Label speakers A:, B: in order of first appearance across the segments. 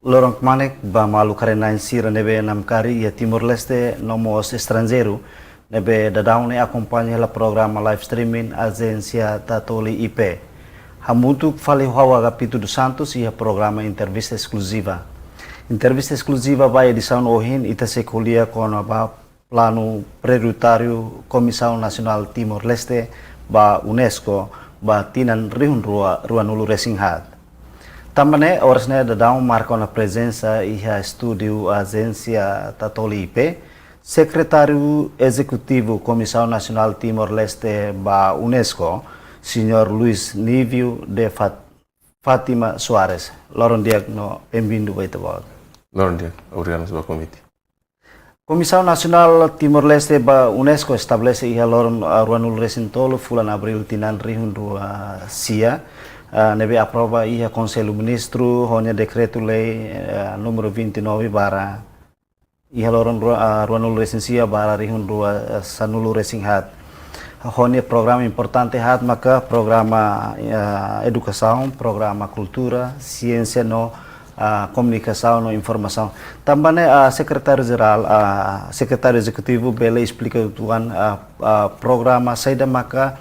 A: Lorong kemanek ba malu karena insira nebe nam kari ya Timor Leste nomos estrangeiro nebe dadau ne acompanha la programa live streaming agência Tatoli IP. Hamutuk fale hawa Capito dos Santos e a programa entrevista exclusiva. Entrevista exclusiva vai edição ohin ita se colia com a plano prioritário Comissão Nacional Timor Leste ba UNESCO ba tinan rihun rua nulu resinghat. Também orasnya dadau marca na presença e a estúdio agência Tatoli IP, secretário executivo Comissão Nacional Timor Leste ba UNESCO, Senhor Luiz Nívio de Fátima Soares. Loron dia no bem-vindo vai tabal.
B: Loron dia, obrigado pelo convite.
A: Comissão Nacional Timor Leste ba UNESCO estabelece ia loron ruanul resintolo fulan abril tinan rihun rua sia. Nebe aprova ia Conselho Ministro honya decreto lei número 29 bara ia loron ruanul resensia bara rihun rua sanulu resinghat. Honya programa importante hat maka programa educação, programa cultura, ciência no comunicação no informação. Também secretário-geral, secretário executivo bele explica tuan programa saída maka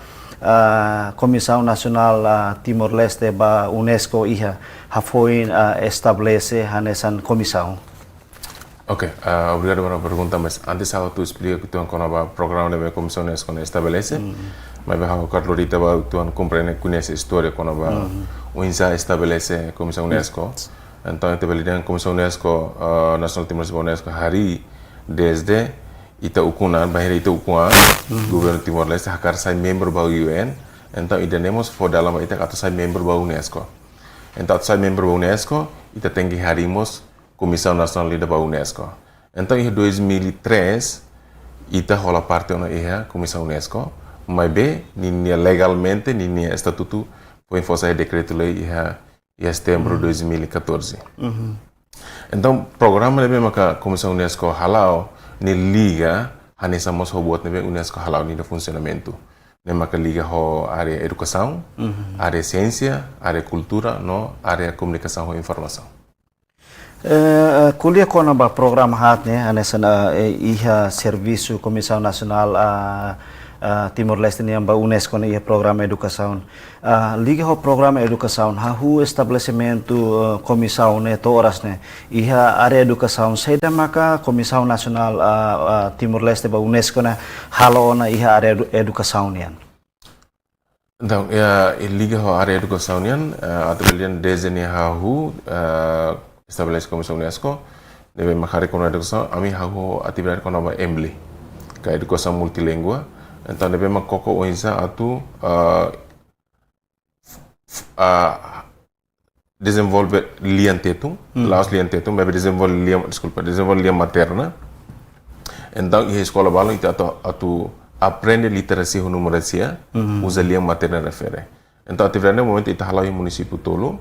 A: Comissão Nacional Timor Leste ba UNESCO iha hafoin estabelece hanesan comissão.
B: Ok, obrigado pela pergunta, mas antes tu explica que tu o programa da Comissão UNESCO estabelece, mas eu quero que tu conheça a história quando o INSA estabelece a Comissão UNESCO. Então, a Comissão UNESCO, Nacional Timor Leste UNESCO, hari desde ita ukunan, bahir ita ukunan, governo Timor Leste hakar sai membro bau UN, então idanemos for dalam ita kata sai membro bau UNESCO. Então sai membro bau UNESCO, ita tengi harimos Comissão Nacional Lida bau UNESCO. Então em 2003 ita rola parte na iha Comissão UNESCO, mas be ninia legalmente ninia estatuto foi força decreto lei iha setembro 2014. Então programa lebe maka Comissão UNESCO halau ni liga hanesa mos buat nebe UNESCO halau ni funcionamento. Ne maka liga ho área educação, área ciência, área cultura, no área comunicação e informação.
A: Kuliah kona ba programa hat ne hanesa na iha serviço Comissão Nacional Timor Leste ni ba UNESCO ni iha programa educação. Liga ho programa educação hahu estabelecimento comissão ne to horas ne iha área educação saída maka Comissão Nacional Timor Leste ba UNESCO na halo na iha área educação nian.
B: Então, liga ho área educação nian atau desenha hahu estabelece Comissão UNESCO deve makari kono educação ami hahu atividade kono ba EMBLI ka educação multilingua. Então deve makoko oinsa atu desenvolve lian tetum, laos lian tetum, mas desenvolve lian materna. Então a escola balo itu atu aprende literacia e numeracia, usa lian materna refere. Então atividade no momento itu halau município Tolo,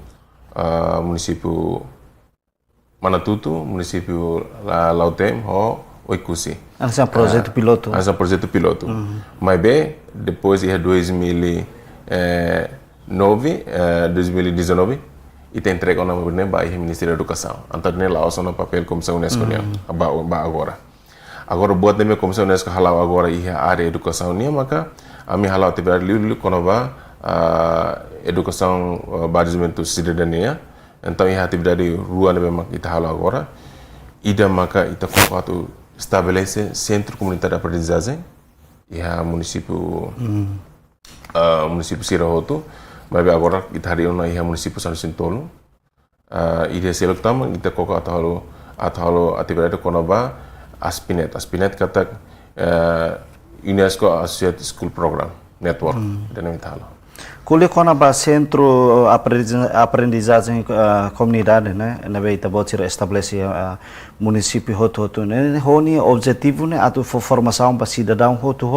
B: município Manatutu, município Lautem, Oikusi.
A: Esse é um projeto piloto.
B: Esse é um projeto piloto. Mas bem, depois em 2019, e tem entregue uma mulher para o Ministério da Educação. Então, nem lá o papel Comissão UNESCO agora. Agora, buat também Comissão UNESCO halau agora e a área educação nia maka, a minha halau tiver liu quando vai educação barismento cidadania. Então, a atividade rua também kita halau agora. Ida maka ita contato estabelece centro comunitário de aprendizagem e a município Sirahoto, mas agora kita hari ini ia município São Sintolo. Ida selektam kita koko atau atividade konoba Aspinet kata UNESCO Associated School Program Network dan mitalo.
A: Kuliah kona ba centro aprendizagem comunidade né na beita botir estabelece município hoto né honi objetivo né atu formação para cidadão hoto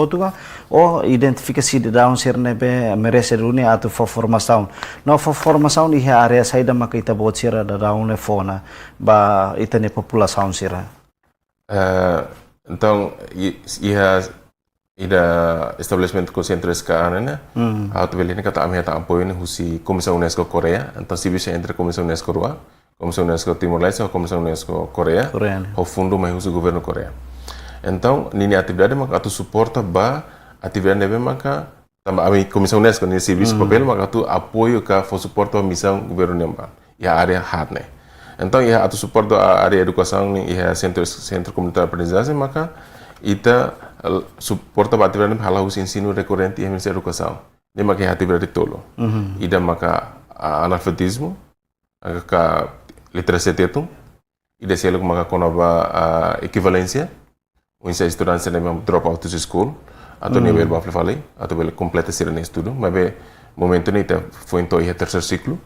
A: ou identifica cidadão ser né be merecedune atu formação no formação ni área saída maka ita botir da daun né fona ba ita ne população sira.
B: Então ida estabelecimento ko centro escana auto belini kata amia ta apoio husi Comissão UNESCO Coreia, então se bisa entre Comissão UNESCO rua Comissão UNESCO Timor-Leste ou Comissão UNESCO Coreia,
A: Coreia,
B: o fundo mais usa o governo Coreia. Então, nini atividade maka atu suporta ba atividade nebe maka tambah a Comissão UNESCO nini serviço papel maka atu apoio ka for suporta a missão governo nembang ya área hard né. Então, ia atu suporta a área educação ni ia centro comunitário de aprendizagem maka ita suporta ba atividade hala us ensino recorrente e Ministério da Educação. Ni maka atividade tolo. Ida maka analfabetismo ka literacia teto ida selo maka konaba equivalência Unsa estudante se mesmo drop out de school, atau nível bafle falei, atau bele completa ser nem estudo, mas be momento ni te foi então o terceiro ciclo.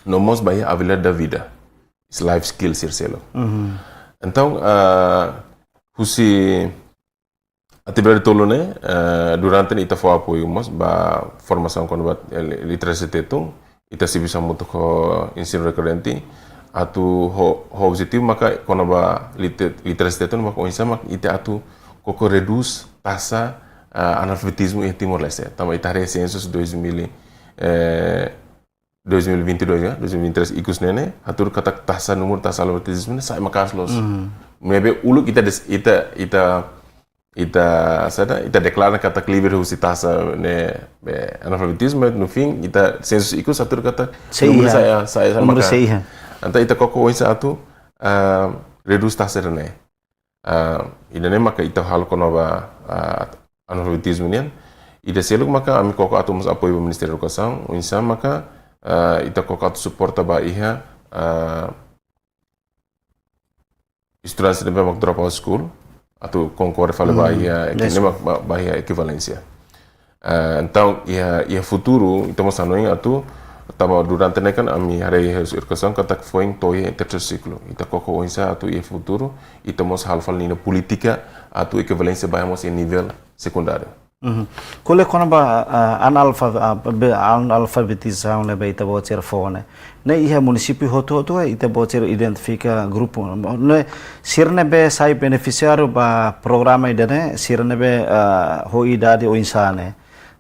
B: No mos bahia a vida da vida, is life skills ser selo. Então, husi atividade tolo né, durante ni ita foi apoio mos ba formação quando ba literacia teto, ita se bisa muito ko ensino recorrente. Atu ho objetivo maka quando ba literasi teton maka onsa maka ite atu koko reduz taxa analfabetismo em Timor-Leste. Tama itare census 2022 ya, 2023 ikus nene atur kata taxa nomor taxa analfabetismo sai makas los. Mebe ulu kita deklara kata clever husi taxa ne analfabetismo no fim ita census ikus atur kata nomor saya maka. Anta ita koko oisa atu reduz taxa rene. Idane maka ita hal kono ba analfabetismo nian. Ida seluk maka ami koko atu mas apoio Ministério da Educação, oisa maka ita koko atu suporta ba iha estudantes de mak drop out school atu concorre fale ba iha ba iha equivalência. Então ia futuro ita mas anoing atu tama durante ne kan ami hari educação kata foi em terceiro ciclo ita koko onsa atu e futuro ita mos halfal nina política atu equivalência baamos em nível secundário.
A: Kole kono ba analfabetização ne ba ita bocer fone ne iha município hoto ita bocer identifica grupo ne sirne be sai beneficiário ba programa idane sirne be ho idade o insane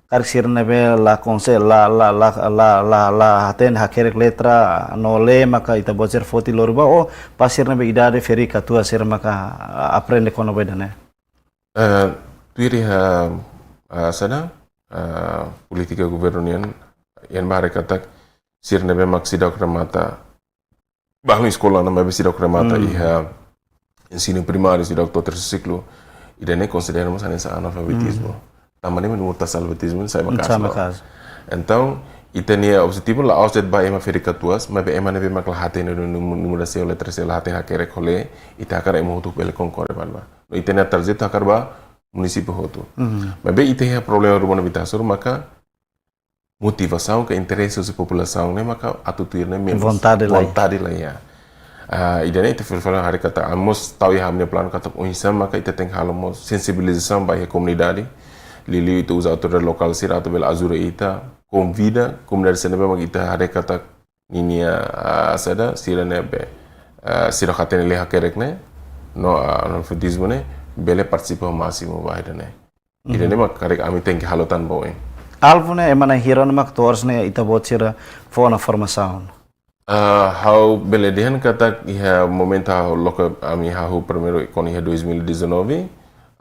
A: Karsir nebe la konse la ten hakerek letra no le maka ita bocer foti lorba o pasir nebe idade feri katua sir maka aprende kono bedane.
B: Tuiri sana politika gubernurian yang bare katak sir nebe mak sidak remata bahmi sekolah nama be sidak remata iha ensino primário sidak to terceiro ciclo idane consideramos anessa analfabetismo. Tamane menurut analfabetismo sai makas. Então, itania objetivo la ausdet ba ema fericatuas, mas ema nebe makla hate no número se letra se la hate hakere kole, ita kara emo tu bele concorre balba. No itania tarjeta hakar ba município hotu. Mas be ite problema urbano vitasur maka motivação que interesse da população né maka atutuir né menos vontade lá ya. Idane ite falar hari kata amos tahu ya hamne plan kata unsa maka ite teng halamos sensibilização ba a comunidade. Lili itu usa autoridade local sir atau bela azure ita convida comunidade senebe mag ita hare kata ninia sada sirane be sira khatene le hakerek ne no analfabetismo ne bele participa máximo ba idane idane mag karek ami tenki halotan boe
A: Alvune emana hiran mak tors ne ita bocira fona formação
B: how bele dehen kata iha momenta loka ami hahu primeiro con iha 2019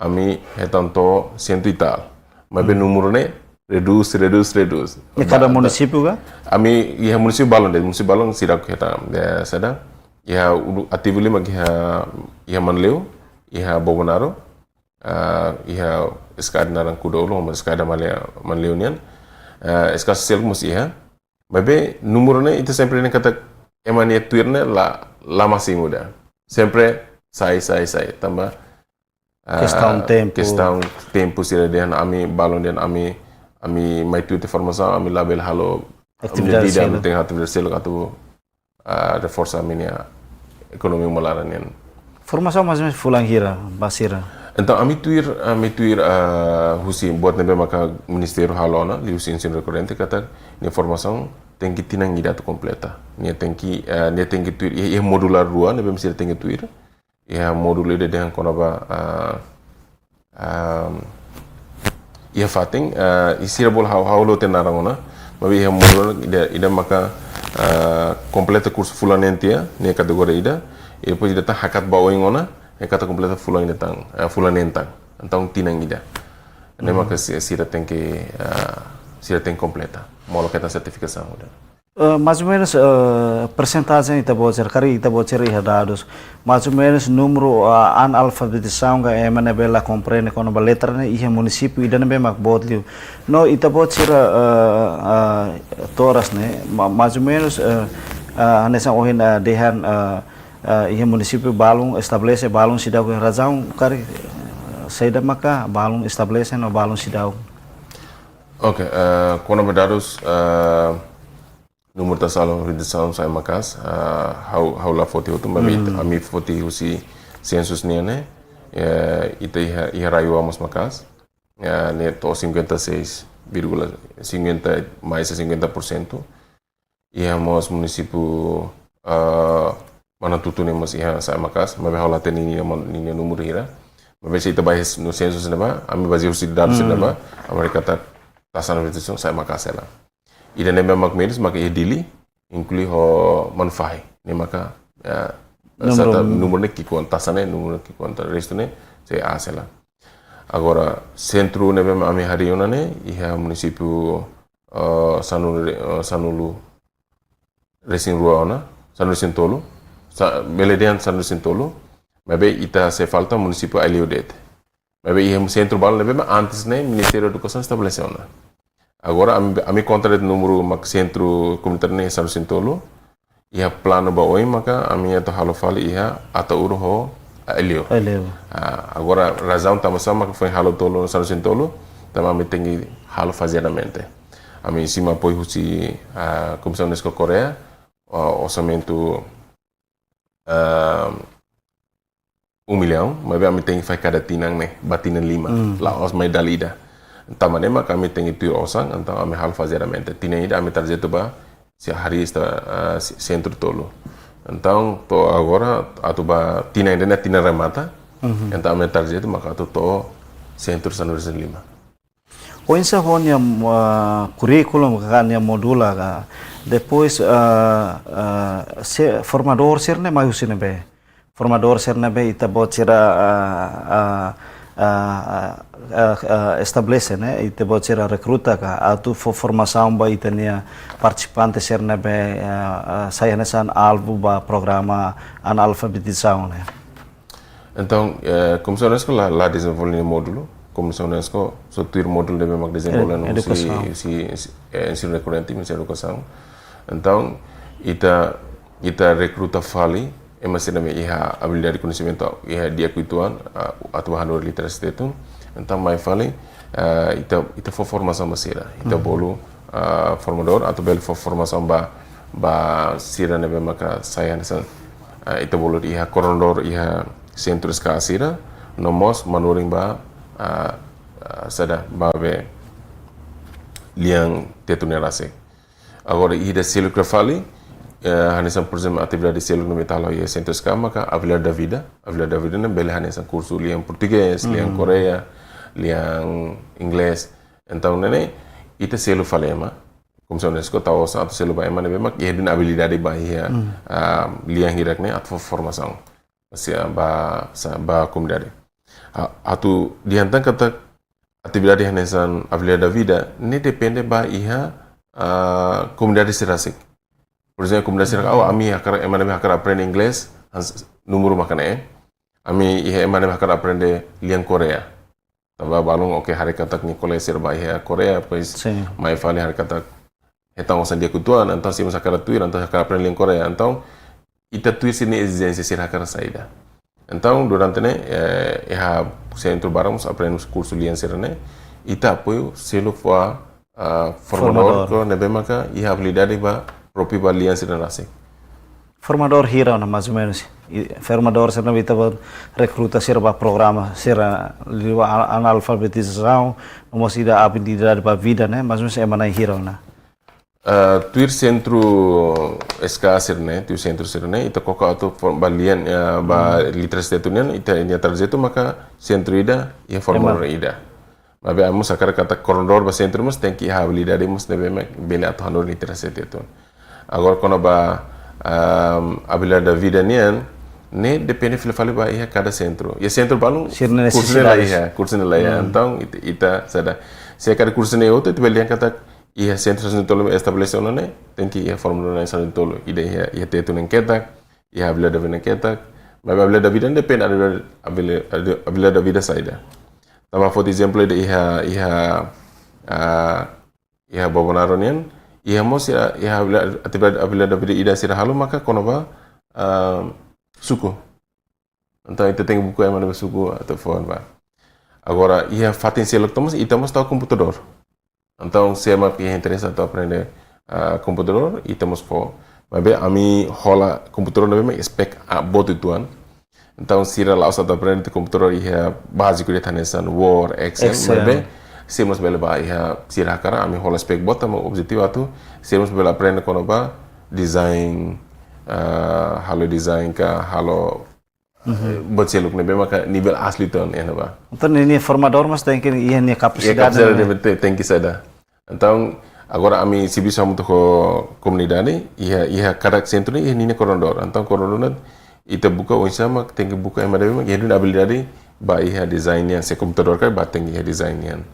B: ami hetanto 100 e tal. Mas bem número né reduz.
A: E cada município ga?
B: Ami ia município balon sirak heta sada ia ativuli mag ia manleu ia bobonaro ia skad narang kudolo mas skada manleu nian skas sel mus ia mas bem número né itu sempre ne kata emania tuirne la masih muda sempre sai tambah questão tempo sira den ami balon den ami mai tuite formação ami label halo
A: atividade
B: tidak tem atividade selo atau reforça minha economia molaran yan
A: formação mas fulang hira basira
B: então ami tuir husi buat nebe maka ministério halona li husi ensino recorrente kata ni formação tem que tinang ida completa ni tem que tuir e modular rua nebe mesti tem que tuir ia module de dengan konaba ia fating isira bol how lo tenarangona mabi ia module ida maka completa curso fulanentia ne categoria ida e depois ida tang hakat bawa ingona e kata completa fulanentang então tinang ida ne maka sira tem que sira tem completa molo que certificação
A: mais ou menos percentagem ita bocer kari ita bocer iha dados mais ou menos número analfabetização ga emane bela compreende kono ba letra ne iha município ida ne mak botliu no ita bocer toras ne mais ou menos nessa ohin dehan iha município balung estabelece balung sidau razão kari saída maka balung estabelece no balung sidau.
B: Ok, kono ba dados número da sala de edição sai macas how la foto tu mas a mi foto usi census né ita ia raio amos macas né to 56,50 mais 50% íamos município mana tutu nemos ia sai macas mas how la tem ni número ira mas ita bahas no census né ba a mi base usi dados né ba Amerika ta tasan de edição sai macas ela ida ne mak medis maka ia dili inclui ho manfai ne maka sata número ne kikon tasane número kikon resto ne se asela agora centro ne bem ami hariona ne ia município sanulu resin ruana sanulu sintolo beledian sanulu sintolo mabe ita se falta município aliodet mabe ia centro bal ne bem antes ne ministério da educação estabeleceu na agora a mi contra de número mak centro comunitário ne São Sintolo ia plano ba oi maka a mi to halo fali ia ata uro ho elio agora razão tamo sama que foi halo tolo São Sintolo tamo mi tengi halo faziadamente a mi cima apoio husi comissão UNESCO Coreia orçamento 1 milhão mas a mi tengi fai cada tinang ne batinan 5 la os mai dalida tamanema kami tengi tu osang então ame hal faziadamente tinha ida ame tarjeto ba se hari esta centro tolo então to agora atuba tinha ainda na tinha remata então ame tarjeto maka to centro Sanursen 5
A: o insa honya curriculum kanya modula ka depois formador serne mai usine be formador serne be ita bocira estabelece né e te bocer recruta ka atu formação ba itania participantes ser né be saya nesan albu ba programa analfabetização né
B: então comissão UNESCO lá desenvolve módulo comissão UNESCO sotuir módulo deve mag desenvolver no si ensino recorrente ministério da educação então ita recruta fali masih nama iha habilidade conhecimento iha dia kuituan atau bahan literasi itu então mai fali ita for formação basira ita bolu formador atau bel for formação ba sira nebe maka saya nesa ita bolu iha korondor iha centro ska sira nomos manuring ba sada ba be liang tetunerase agora ida selo fali hanesan por exemplo atividade selo no metal e centro ska maka avila da vida ne bele hanesan curso liang português liang Coreia liang inglês então nene ita selo falema como se UNESCO tahu satu selo ba emane bemak ia din habilidade ba ia liang hirak ne atau formação sia ba comunidade atu diantang kata atividade hanesan avila da vida ne depende ba ia comunidade serasik. Por exemplo, comunidade serasik ami akar emane akar aprende inglês número makane ami ia emane akar aprende liang Coreia. Tava balong oke hari kata ni kolesir ba ia Coreia pois mai fale hari kata etang osan dia kutuan então se mas akar tuir então akar aprende liang Coreia então ita tuir sini exigência ser akar saída. Então durante ne centro baramos aprendemos curso liang serane ita apoio selo foi formador ko nebe maka ia habilidade ba próprio ba liang serane.
A: Formador hira na mais ou menos. Formador será vita recruta será programa será analfabetização, não se dá habilidade para vida, né? Mas não se é mana hira na.
B: Tuir centro escaser né, tuir centro ser né, ita koka auto balian ba literasi tunian ita ini trajeto maka centro ida ia formador ida. Mas bem amos akar kata korondor ba centro mas tem que habilidade mus nebe bele atau hanor literasi itu. agora quando ba habilidade da vida nian ne depende fila fala ba ia cada centro e centro balum curso lá ia então ita sada se cada curso ne outro tu belian kata ia centro sendo tolo estabelecido né tem que ia fórmula na sendo tolo ideia ia ter tu nengketak ia habilidade da nengketak mas habilidade da vida depende habilidade da vida saída tama for exemplo de ia bobonaronian ia mos ia habilidade da vida ida sira halu maka konoba suku então itu tem buku yang mana suku atau phone ba agora ia fatin selok estamos tahu computador então se é que interessa atau aprender computador estamos for mas ami hola computador não é spec a boto tuan então sira lá atau aprender computador ia básico de tanesan Word Excel mas semos bela ba ia sira cara ami hola spec bota mo objetivo atu semos bela aprender konoba design halo design ka halo buat seluk nebe maka nível asli ton ya ba
A: então ini formador mas tem que ia nia capacidade
B: tem que sada então agora ami se bisa muito ko comunidade ia cada centro ia nini corondor então corondor ita buka unsama tem que buka ema debe ia habilidade ba ia design yang se computador ka ba tem ia design yang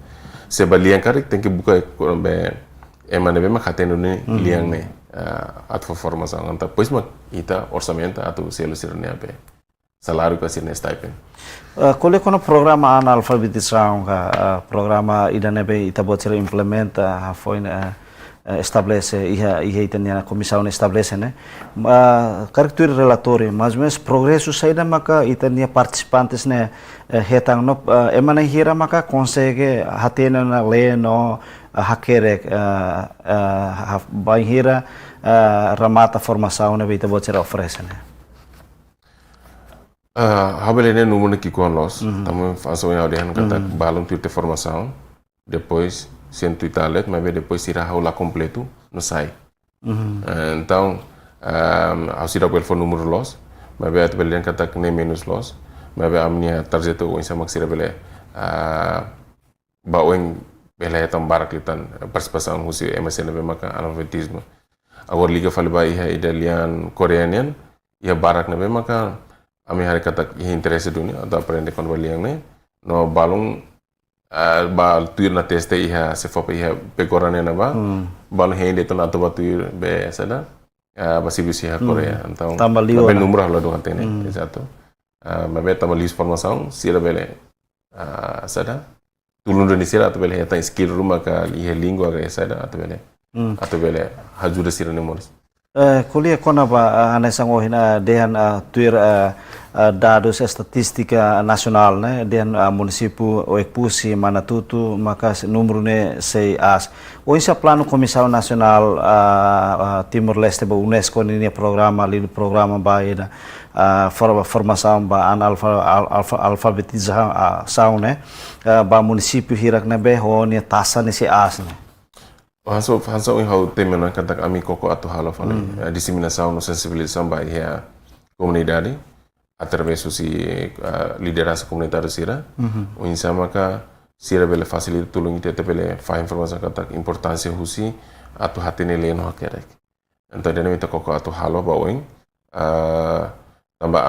B: se balian kar tem que buka be ema debe maka tenune liang ne atau formação então pois mas ita orçamento atau selo sirne ape salário que assim stipend
A: qual é o programa analfabetização programa ida nebe ita botira implementa foi estabelece ia itania a comissão estabelece né caractere relatório mas progresso saída maka itania participantes né hetang no emana hira maka consegue hatena na le no hakerek banhira ramata formação na vida botira oferece né
B: habelene número que com nós também faço eu de kata balão tuite formação depois sento italet mas depois irá aula completo no sai então ao sira pel for número los mas be atbelen kata nem menos los mas be amnia tarjeta o insama sira bele ba oeng bela tam baraklitan participação husi MSN be maka analfabetismo agora liga fale ba ia italian koreanian ia barak na be maka ami hari kata interesse dunia atau aprender con baliang ne no balong bal tuir na teste ia se fopa ia pekorane na ba balong hende to na to batuir be sada basi bisi ha Korea então também número lá do antene exato mas be também lis formação sira bele sada tulun do nisira atau bele ta skill rumah ka ia língua ga sada atau bele hajuda sira ne moris
A: kuliah kona ba anesang ohina dehan tuir dados estatística nasional né dehan município Oekpusi Manatutu maka número ne sei as oisa plano comissão nacional Timor Leste ba UNESCO ni programa li programa ba ida formação ba alfabetização né ba município hirak na be ho ni tasa ni sei as né
B: Hanso in hau tema na kata kami koko atau halo fale disseminação no sensibilização ba ia comunidade através si liderança comunitária sira o insama ka sira bele facilita tulung ite bele fa informação kata importância husi atau hatene leno hakerek então dene mita koko atau halo ba oing tamba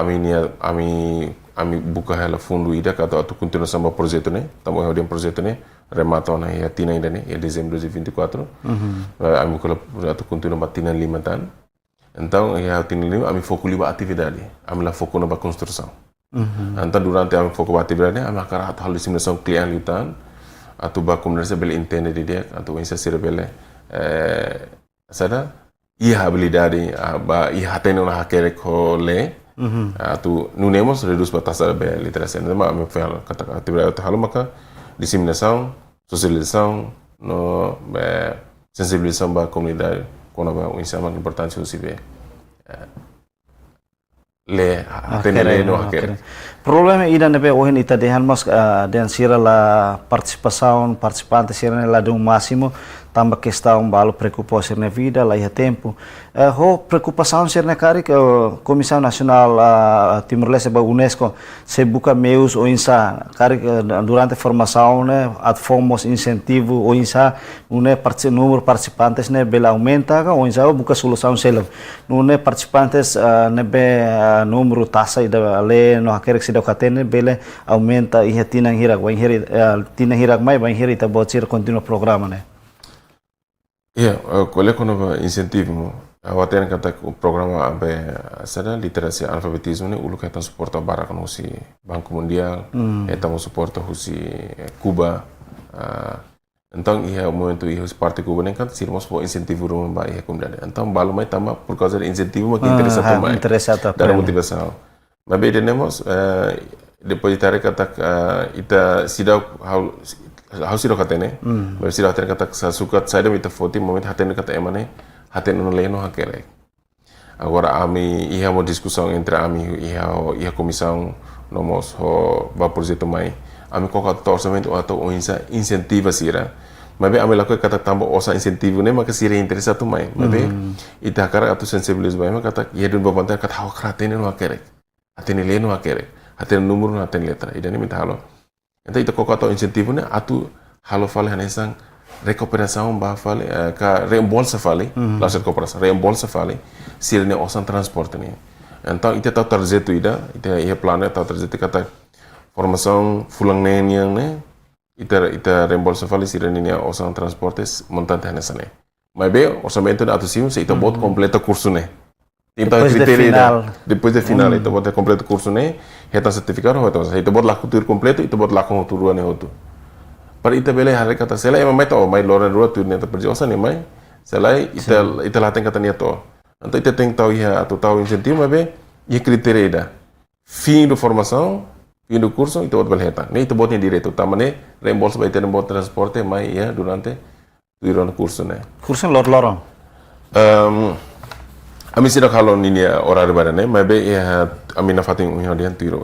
B: ami buka hala fundo ida kata atau continua samba projeto ne tamba hau dem projeto ne remata na ya tina ainda né em dezembro de 2024 ami kula atau continua batina 5 tan então ya tina 5 ami foco liba atividade ami la foco na construção então durante ami foco atividade ami akara atau hal disseminação klien litan atau ba comunidade bele entende de dia atau insa sira bele sada ia habilidade ba ia hatene na hakere ko le atau nunemos reduz batasa bele literacia mas ami fala kata atividade halo maka disseminação socialização no sensibilização ba comunidade quando ba o insama importante o sibe le atender no hacker
A: problema ida nebe ohin ita dehan mas dan sira la participação participante sira la do máximo tambah questão balo preocupação na vida lá e tempo ho preocupação ser na cari que Comissão Nacional Timor-Leste ba UNESCO se buka meus ou insa cari durante a formação né at fomos incentivo ou insa número de participantes né bela aumenta ou insa buka solução selo né participantes né be número taxa ida le no quer que se deu catene bela aumenta e tinang hirak wa tinang hirak mai ba hiri ta botir continua programa né.
B: Qual quando va incentivo awak tem kata o programa abe sada literasi alfabetismo ne ulu kata suporta bara kan husi Banco Mundial etamo suporta husi Cuba então ia momento ia parte Cuba nem kan sirmos po incentivo rumah ba ia kumdane então balu mai tama por causa de incentivo mak interessado mai dalam motivação mas bem temos depositar kata ita sidau how siro katene mas siro katene kata sa sukat saya ita foti moment hatene kata emane hatene no leno hakere agora ami ia uma discussão entre ami ia comissão nomos ho ba projeto mai ami koka orçamento atau incentiva sira mas bem ami lakukan kata tambah osa incentivo ne maka sira interessado mai mas bem ita kara atau sensibilitas mai maka kata ia dun babantar kata hawa kratene no hakere hatene leno hakere hatene número hatene letra idane minta halo então ita koka atau incentivo ne atu halo fale hanesang recuperação ba fale ka reembolsa fale lá ser cooperação reembolsa fale se ele ne osan transporte ne então ita tau tarjeto ida ita ia plano tau tarjeto kata formação fulang ne ne ita reembolsa fale se ele ne osan transportes montante hanesang ne mas bem orçamento atu sim se ita bot completa curso ne então depois de final ita bot completo curso ne heta certificado ita bot laku tur completo ita bot laku turuan ne hotu para ita bele hari kata sela ema mai to mai lora dua tu ne pergi osan ne mai sela ita laten kata ne to então ita tem tau ia atau tau incentivo mas bem ia criteria da fim do formação fim do curso ita bot belheta ne ita botnya direto tamane reembolso ba ita ne bot transporte mai ia durante tuiron curso ne
A: curso lorong
B: ami sida kalau nini horário barane mas bem ia ami na fatin unha dian tiro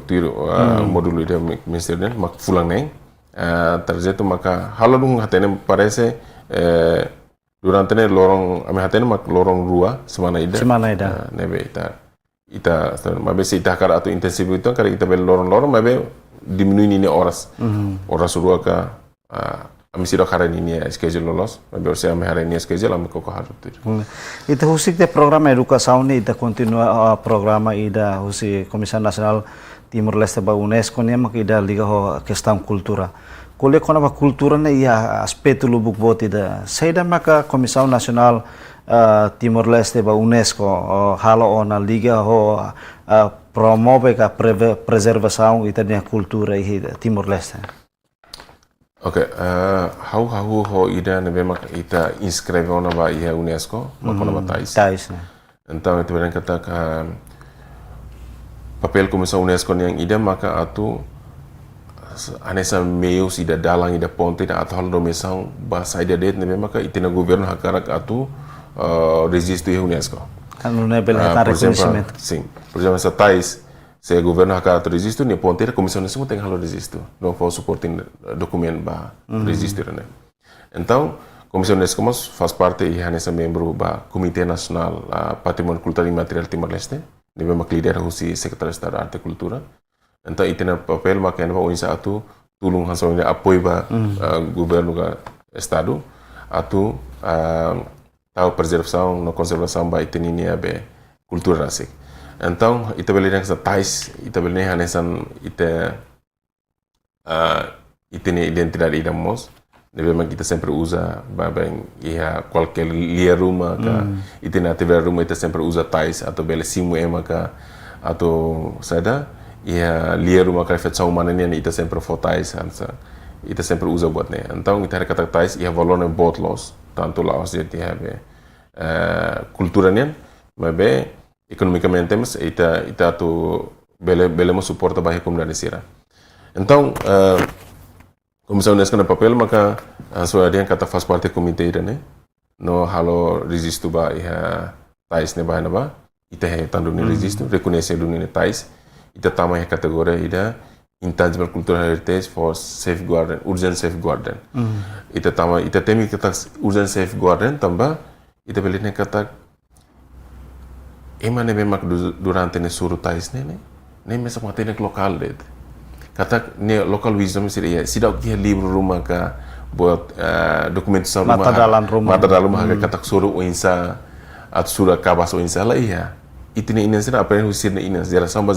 B: módulo ida ministerial mak fulang ne tarjeto maka halo dung hatene parece durante ne lorong ame hatene mak lorong rua semana ida nebe ita mabe se ita kara atau intensif itu kara kita bel lorong mabe diminui ini horas horas rua ka ami sida kara ini schedule lolos mabe orse ame hari ini schedule ame koko haru
A: ita husik de programa educação ne ita continua programa ida husi Komisi Nasional Timor-Leste ba UNESCO ne mak ida liga ho questão cultura kole kona ba kultura ne ia aspecto lubuk boti da saida maka Komissão Nacional Timor-Leste ba UNESCO halo ona liga ho promove a preservação itania cultura e Timor-Leste.
B: Okay, how ho ida ne mak ita inscreve ona ba ia UNESCO makona ba tais. Então itu beran kata papel Komissão UNESCO yang ida maka atu anessa meus ida dalang ida ponte da atau hal domissão bahasa ida det ne maka itina governo hakarak atu registro UNESCO.
A: Anu ne bela reconhecimento.
B: Sim. Por exemplo, essa tais se governo hakarak registro ne ponte da Komissão UNESCO tem halo registro. Não for suporting documento ba registro ne. Então, Komissão UNESCO faz parte e anessa membro ba Comitê Nacional Patrimônio Cultural e Material Timor-Leste. Ne mak lidera husi Secretário de Estado de Arte e Cultura. Então, itina papel makanya ba unsa atu tulung hansong ni apoio ba governo ga estado atu tau preservação no conservação ba itinini be cultura rasik. Então, ita beli yang sa tais ita beli hanesan ita itini identidade ida mos deve mak kita sempre usa ba bem ia qualquer lia rumah ka itina atividade rumah ita sempre usa tais atau bele simu ema ka atau sada ia lia rumah refeição humana ne ita sempre fotais ansa ita sempre usa buat ne então ita kata tais ia valor ne bot los tanto lá os gente have cultura ne mas bem economicamente mas ita tu bele mo suporta ba comunidade sira então Komissão UNESCO na papel maka so dia kata faz parte comitê ne no halo registro ba ia tais ne ba na ba ita he tandu ne registro reconhecer dunia tais ita tama kategori ida intangible cultural heritage for safeguard, urgent safeguard. Ita tama, ita temi kata urgent safeguard tambah ita beli kata emane memang durante ne suru tais ne mesmo mate ne lokal det. Kata ne local wisdom sida dia livro rumah ka buat dokumentasi rumah mata dalam rumah kata suru uinsa at sura kabas uinsa lah iya. Itu ne inen sira apa yang usir ne inen zera samba.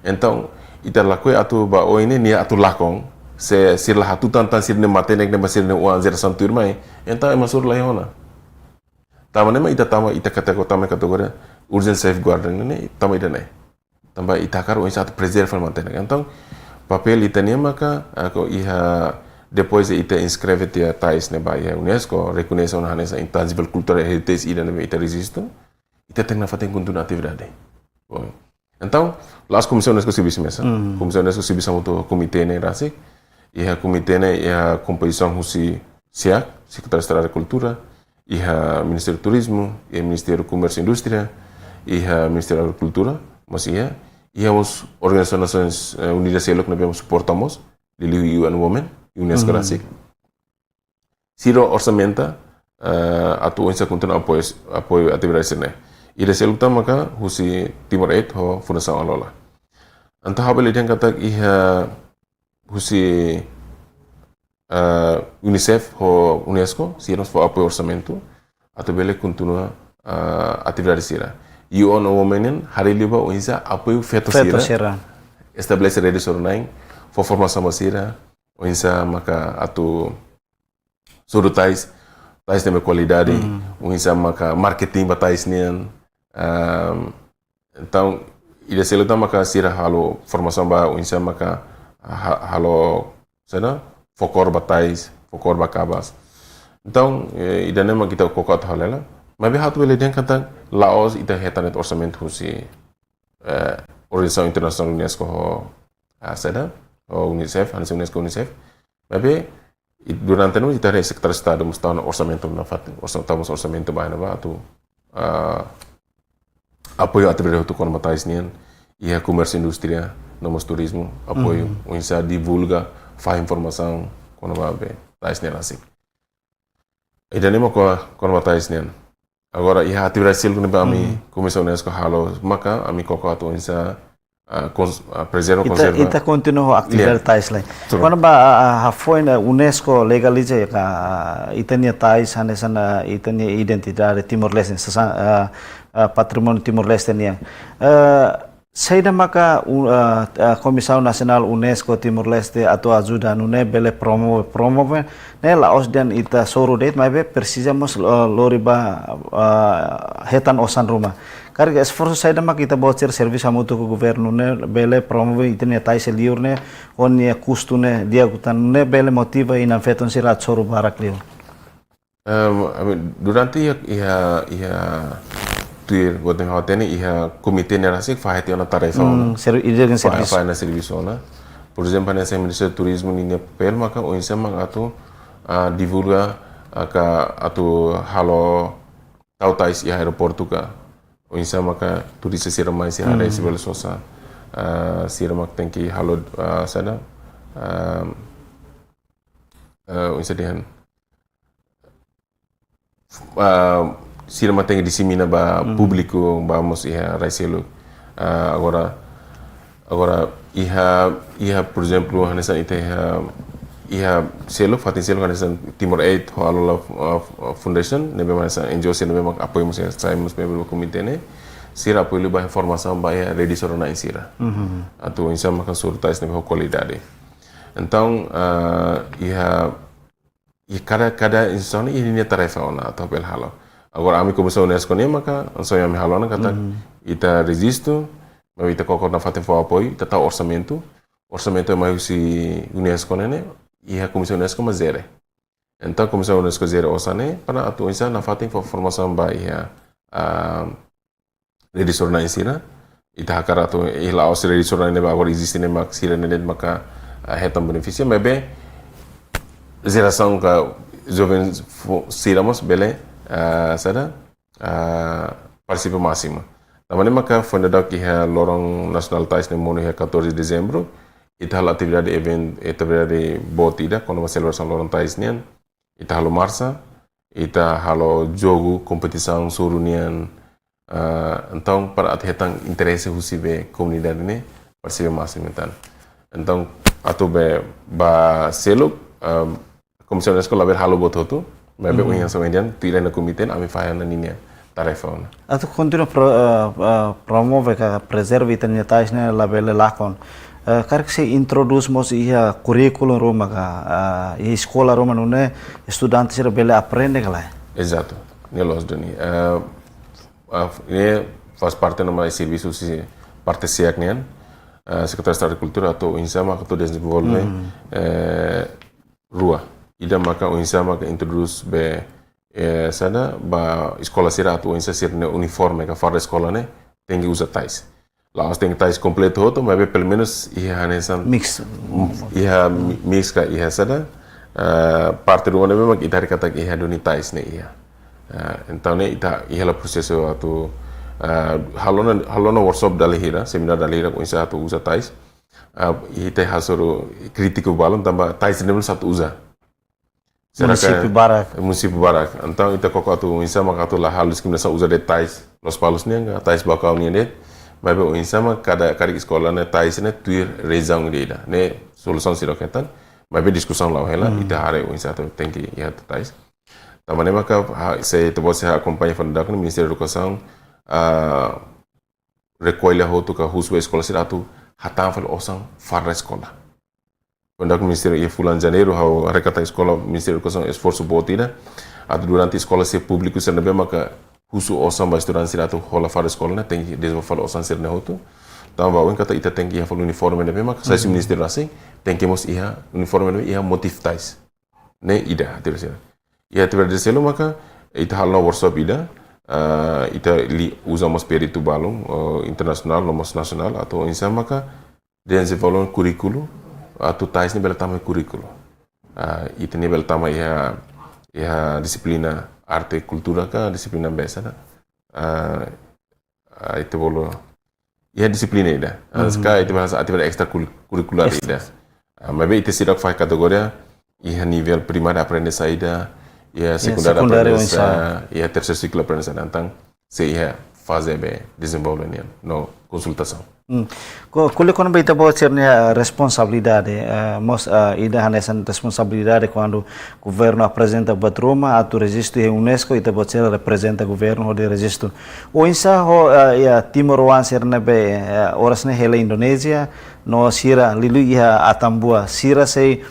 B: Então ita lakoi atu ba o ini nia atu lakong se sir lah atu tantan sir ne mate nek ne basir ne uan zera santur mai. Então emasur lah yona. Tama nema ita kategori urgent safeguard ini tama ida ne. Tambah ita kar uin satu preserve mantena. Então papel ita ne maka ako iha depois ita inscreve tia tais ne ba iha UNESCO reconhece ona hanesa intangible cultural heritage ida ne ita resisto. Ita tem na faten kuntu na atividade. Bom. Então, lá as comissões UNESCO civis mesa. Comissão UNESCO civis são o comitê ne rasik. Iha comitê ne iha composição husi SIAC, Secretaria de Cultura, iha Ministério do Turismo, iha Ministério do Comércio e Indústria, iha Ministério da Agricultura, mas iha as Organizações Unidas que nós suportamos, de UN Women, UNESCO rasik. Siro orçamento atu insa kuntun apoio atividades ne. Ida seluta maka husi Timor Leste ho Fundação Alola. Anta habel idang kata iha husi UNICEF ho UNESCO siros fo apoio orçamento atu bele continua atividade sira. UN Women hari liba oinsa apoio feto sira. Estabelece redes online fo formação masira oinsa maka atu surutais tais de qualidade, oinsa maka marketing batais nian. Então ida seluta maka sira halo formação ba oinsa maka halo sana fokor batais, fokor bakabas. Então ida nema kita kokot halela. Mas be hatu ele den kata Laos ida hetanet orçamento husi Organização Internacional UNESCO ho sada o UNICEF, hanse UNESCO UNICEF. Mas be durante no kita Secretaria de Estado mustahil na orçamento na fat orçamento ba na ba tu apoio atividade tu kon matais nian ia comércio indústria nomos turismo apoio o insa divulga faz informação kon ba be tais nian assim e danemo kon matais nian agora ia atividade sil kun ba ami comissão UNESCO halo maka ami kokot insa preserva conserva
A: ita continua atividade tais lai quando ba foi na UNESCO legalize ka itania tais hanesana itania identidade Timor Leste patrimônio Timor Leste nia saida maka Comissão Nacional UNESCO Timor Leste atau ajuda nune bele promove ne Laos dan ita soru det mas precisamos loriba hetan osan rumah. Karena esforço saida maka kita bocor serviço amutu ke governo ne bele promove itania tais liur ne onia custo ne dia gutan ne bele motiva ina feton sirat soru barak liur.
B: Durante ia tuir gotem hotene ia komite nerasik fahati ona tarefa ona fahati na serviço ona por exemplo nesse Ministério do Turismo ninha papel maka o insema atu divulga atu halo tautais ia aeroporto ka o insema maka turista sira mais sira recebel sosa sira mak tem que halo sana o insedian sira mateng dissemina ba público vamos ia raiselo agora iha por exemplo hanesa ite iha selo fatin selo hanesa Timor Leste ho Alola Foundation nebe hanesa NGO se nebe mak apoio mos saímos membro komite ne sira apoio ba informação ba ia ready sorona sira atu insa mak surtais nebe qualidade então iha cada insano ini tarefa ona atau bel halo. Agora ami comissão UNESCO ne maka ansoi ami halona kata ita resisto, mas ita kokor na faten fo apoio, ita ta orçamento é mais si UNESCO ne e a comissão UNESCO mas zero. Então a comissão UNESCO zero osane para atu insa na faten fo formação ba ia redisor na insina ita hakara atu ila os redisor ne ba agora existe ne mak sira ne maka hetam benefício mas be geração ka jovens siramos bele sada participa máxima. Namanya maka fundador que é lorong nacional tais ne mono 14 de dezembro ita halo atividade event atividade botida quando uma celebração loron tais nian ita halo marsa ita halo jogo competição surunian então para athetang interesse husibe comunidade ne persibe masimentan então atube ba seluk komisi UNESCO laber halo bototu mebe unya sawendian tira na komiten ami fayana ninia tarefa.
A: Atu continua promove ka preserve itania tais ne labele lakon. Karek se introduz mos ia curriculum roma ka ia escola roma nune estudantes sira bele aprende kala.
B: Exato. Nelos doni. Ini faz parte nama serviço se parte siak nian Secretaria Estado de Cultura atau insama atau desenvolve rua. Ida maka insama ka introduz be sada ba escola sira atau insa sirne uniforme ka fora escola ne tem que usar tais. Lá tem tais completo hoto, mas pelo menos ia hanesan
A: Mix.
B: Ia mix ka ia sada parte do ano memang kita kata ia doni tais ne ia. Então ne ita ia la processo atau halona workshop dalihira seminar dalihira ko insa atau usa tais. Ita hasoro kritiko balon tambah tais ne satu usa. Município Barak. Então ita koko atau insa maka atau la halus kimna sa usa detais los palos ne nga tais bakau ne det. Mas o insama cada escola ne tais ne tuir rezang deda ne solução siroketan mas discussão lá ela ita hare o insa tem que ia tais tamane maka se te você acompanha fanda com o Ministério da Educação recolhe a roto ka huswa escola siratu hatam fal osang farra escola quando o Ministério ia fulan janeiro ha recata escola Ministério da Educação esforço botida atu durante escola se público se nabe maka husu osam ba estudante siratu hola fara escola ne tem que desenvolver osam sirne hotu então ba kata ita tem que ia fal uniforme ne maka sai Ministério assim tem que mos ia uniforme ne ia motif tais ne ida terus ia tiver deselo maka ita halno workshop ida ita usamos peritu balong internasional nomos nasional atau insa maka desenvolver currículo atau tais ne bela tama currículo ita ne bela tama ia disiplina arte cultura ka disiplina biasa da itu bolo ya disiplina ida ska itu bahasa atividade extra curricular ida mas itu sidak faz kategoria ia nível primário aprendizagem ida ia secundário aprendizagem ia terceiro ciclo aprendizagem então se ia fazer bem desenvolvimento no consultação.
A: Quando quando kita bawa cernya responsabilidade, mos ida hanesan responsabilidade quando o governo apresenta batroma atau registro e UNESCO ita bawa cer representa governo de registro. O insa ho ya Timor wan cerna be orasne hele Indonesia no sira lilu ia atambua sira sei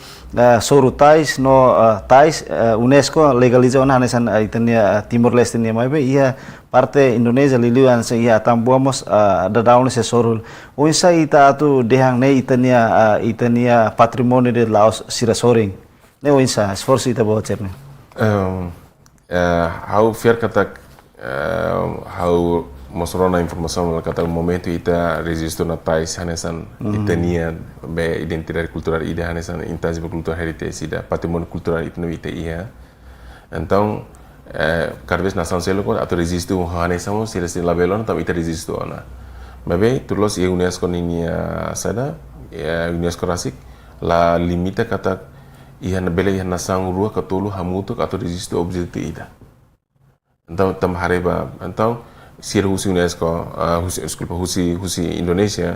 A: soru tais no tais UNESCO legaliza ona hanesan itania Timor Leste ni mai be ia parte Indonesia liliuan se ia tambuamos dadaun se sorul o insa ita atu dehang ne itania patrimônio de Laos sira soring ne o insa esforço ita bawa cerne
B: how fair kata how mosrona informação kata momento ita registro na tais hanesan itania be identidade cultural ida hanesan intangible cultural heritage ida patrimônio cultural itno ita ia então cada vez nação selo atau resisto hanesamo sira sira labelon tapi ita resisto ana mabe tulos e UNESCO ninia sada UNESCO rasik la limita kata ia na bele ia nação rua katulu hamutu atau resisto objetivo ida então tam hareba então sira husi UNESCO husi Indonesia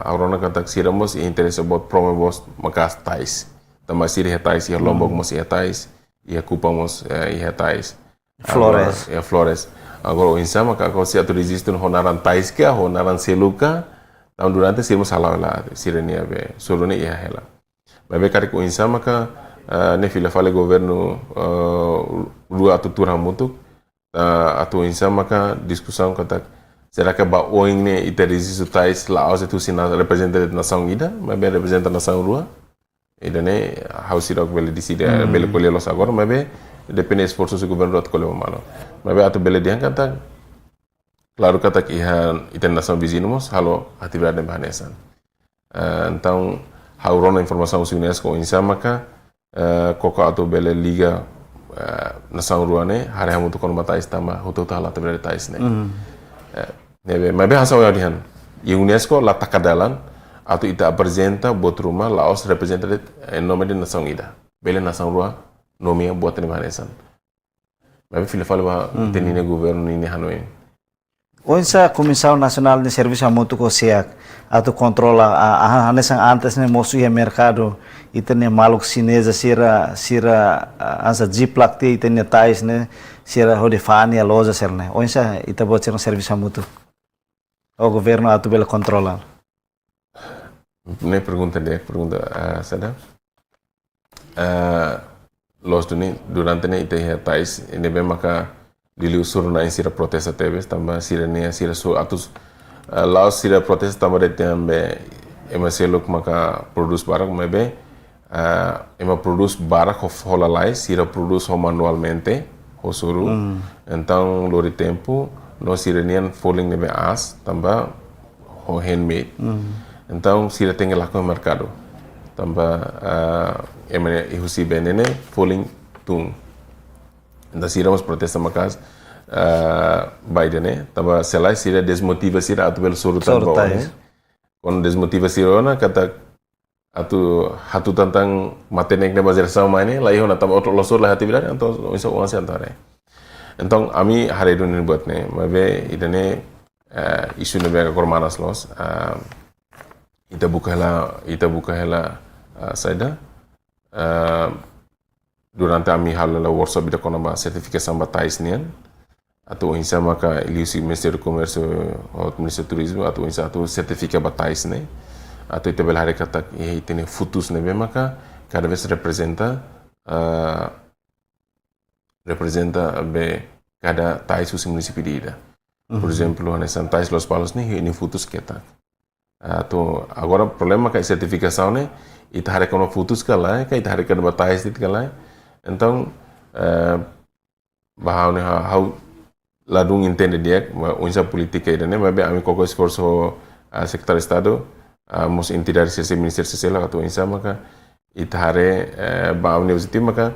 B: aurona kata sira mos interesse about promovos makas tais tama sira tais ia Lombok mos ia tais ia ocupamos ia tais
A: Flores
B: Flores agora o insama que agora se atu resiste no honaran tais que honaran seluka tahun durante sirmo salah lá sirenia be solone ia hela mas be kare o insama que ne fila fale governo rua atu turha mutu atu insama que discussão kata será que ba oing ne ita resiste tais lá aus tu sina representante nação ida mas be representa nação rua idane hausi dok bele decide bele colher los agora mas be depende esforço do governo do colher malo mas be atu bele diang kata claro kata que ita nação vizinhos halo atividade bahanesan então haurona informação sobre UNESCO insama ka koko atu bele liga nação ruane hari hamu tu kon mata istama hoto ta hala atividade tais ne nebe mas be hasa wadihan UNESCO la takadalan atau ita apresenta buat rumah Laos representative em nome de nação ida. Bele nação rua nome buat ni manesan. Mas filho fala ba tenine governo ni Hanoi.
A: Onsa Comissão Nacional de Serviço Mútuo SEAC, atu controla a anesang antes ne mosu ya mercado itene maluk chinesa sira ansa jiplak te itene tais ne sira hodefani a loja serne. Onsa ita botser serviço mútuo. O governo atu bela controla.
B: Ne pergunta sada. Los durante ne ita ya tais ne be maka dili usur na sira protesta tebes tamba sira ne sira su atus Laos sira protesta tamba de tembe ema seluk maka produce barak mebe ema produce barak of holalai sira produce ho manualmente ho suru então lori tempo no sirenian falling nebe as tamba ho handmade então sira tenga lako no mercado tamba ema ihusi benene falling tung então sira mas protesta makas Biden tamba selai sira desmotiva sira atu bel suru tamba kon desmotiva sira ona kata atu hatu tentang matenek ne bazir sama ini lai hona tamba otro losur lah hati bidan então iso onse antare então ami hari dun ni buat ne mabe idane isu ne bega kormanas los ita buka hela saida durante ami halala workshop bida konamba sertifikasi tais nian atau insa maka ilusi Ministério do Comércio ou Ministério do Turismo atau insa atau sertifikat batais ne atau itu bela hari kata ini tene futus ne maka cada vez representa be cada tais usi município de ida por exemplo nessa tais Los Palos ini futus kita atau agora problema que certificação ne ita hari kono futus kala que ita hari kada batais dit kala então bahau ne how ladung entende dia unsa politika idane mabe ami koko esforço secretário de estado mos entidade sesi ministério sesi la atau insa maka ita hare ba university maka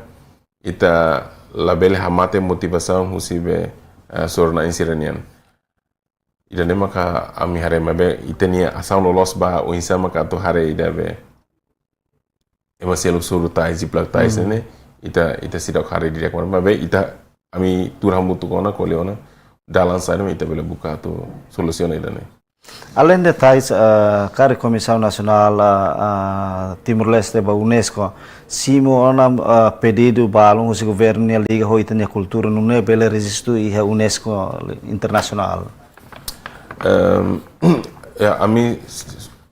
B: ita label hamate motivação musibe sorna insiranian idane maka ami hare mabe itania asam lolos ba o insa maka atau hare idabe ema selu suru tais di plak tais ne ita sidak hare dia mabe ita ami turang mutu kona koleona dalam sana ita bela buka tu solusi na idane.
A: Além de tais, a Comissão Nacional Timor-Leste ba UNESCO, simo ona pedido ba along o governo ne liga ho itania cultura no ne bela registro e UNESCO internacional.
B: Ami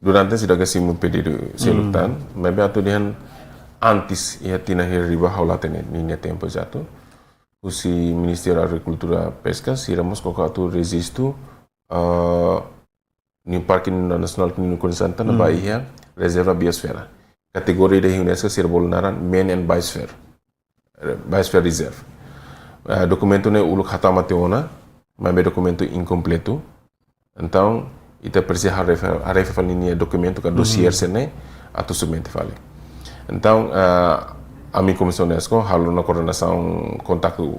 B: durante sida que simo pedido selutan, maybe atu dihan antes ia tina riba haulatene ni tempo jatuh. Usi Ministério da Agricultura e Pesca, iramos colocar o registro no Parque Nacional de Kunsanta na Bahia, Reserva Biosfera. Categoria da UNESCO será bolnaran Main and Biosphere Reserve. Documento ne uluk hatama teona, mas é documento incompleto. Então, ita precisa harefa linha documento que dossier sene atau submete fale. Então, a minha comissão UNESCO halo na coordenação contato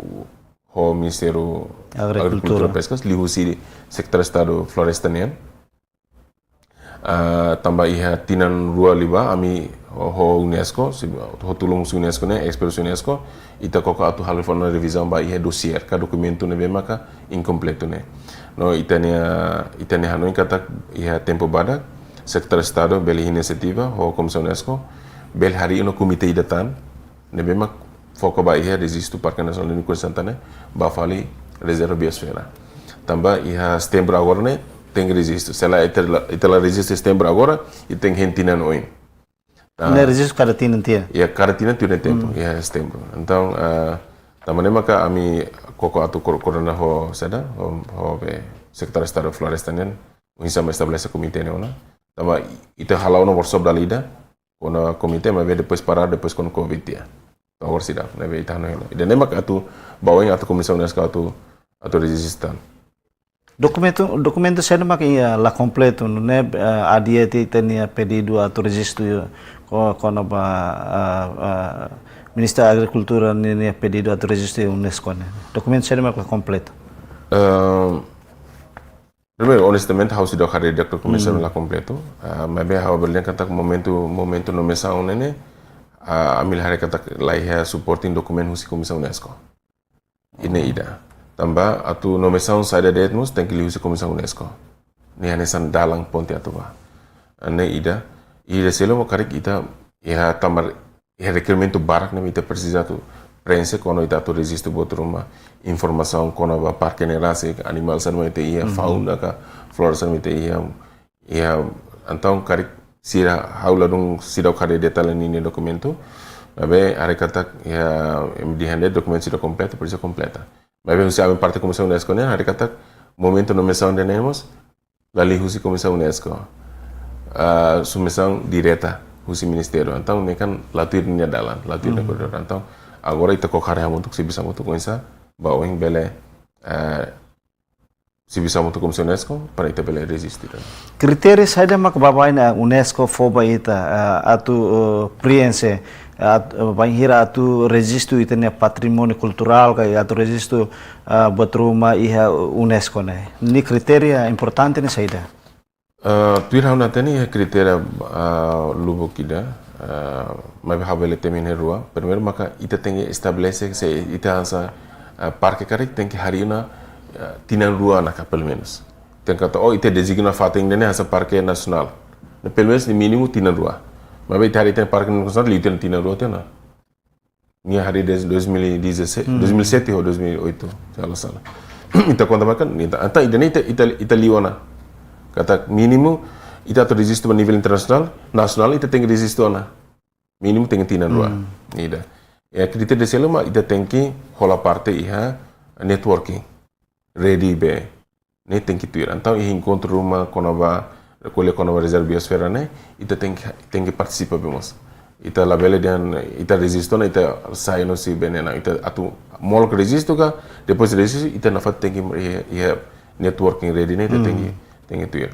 B: com o Ministério da Agricultura e Pesca, lihusi Secretário de Estado Florestanian. Também ia tinan rua liba ami ho UNESCO, ho tulung UNESCO ne, expert UNESCO, ita koko atu halo na revisão ba ia dossier, ka documento ne be maka incompleto ne. No itania hanoi kata ia tempo bada Secretário de Estado beli iniciativa ho comissão UNESCO bel hari no komite idatan nebe mak foco ba ia registro Parque Nacional de Kunsanta ne ba fali reserva biosfera tamba ia setembro agora ne tem registro se ela itela registro setembro agora e tem hentina no in
A: ne registro cada tina
B: ia cada tina tem tempo ia setembro então tamba ne maka ami koko atu corona ho seda ho be Secretário de Estado Florestanian unsa me estabelece komite ne ona tamba ita halau no workshop dalida quando komite mas depois parar depois com covid dia agora sidang nebe itano helo ida nemak atu baweng atu komissão UNESCO atu resistan
A: documento sendo mak ia la completo no ne adiete tenia pedido atu registro quando ba Ministério da Agricultura ne pedido atu registro UNESCO ne documento sendo mak la completo
B: Primeiro, honestamente, how se deu a rede da comissão lá completo. Mas bem, how berlian kata momento nomeação nene, a milhar kata lá ia suporting dokumen husi comissão UNESCO. Ini ida. Tambah atu nomeação saída de etmos tem que li husi comissão UNESCO. Ni hanesan dalang ponte atuba. Ane ida. Ida selo mo karik ita ia tamar ia requerimento barak nem ita precisa tu prensa quando ita tu resiste botar uma informação quando va parque nerase animal sanma ita ia fauna ka flora sanma ita ia então karik sira haula dong sira kare detalhe nini documento mas are kata ia di hande documento sira completo precisa completa mas bem sabe parte comissão UNESCO né are kata momento nomeação tenemos lali husi comissão UNESCO submissão direta husi ministério então ini kan latirnya dalan latirnya koridor então agora ita kokare untuk si bisa untuk coisa bahwa yang bele si bisa untuk komisi UNESCO para ita bele resistir.
A: Kriteria saja mak babain UNESCO foba ita atu priense banhira atu registro itanya patrimônio cultural kai atu registro botruma iha UNESCO ne. Ni kriteria importante ne saida.
B: Tuir hauna tani kriteria lubo kida mas habele temin rua. Primeiro maka ita tem que estabelecer se ita ansa parque karik tem que harina tinan rua na pelo menos. Tem que ita designa fating dene asa parque nacional. Na pelo menos ni mínimo tinan rua. Mas ita hari tem parque nacional li tinan rua tena. Ni hari 2017 ou 2008 salah salah. Ita conta makan ita ita liwana. Kata mínimo ita tu registro a nível internacional, nacional ita tem que registro na mínimo tem que tinan rua. Ida. E kriteria de selama ita tem que rola parte iha networking ready be. Ne tem que tuir. Então i encontro uma konova recolhe konova reserva biosfera ne ita tem que participar bemos. Ita labele dan ita registro na ita sai no si benena ita atu mol que registro ka depois registro ita na fat tem que iha networking ready ne ita tem que tuir.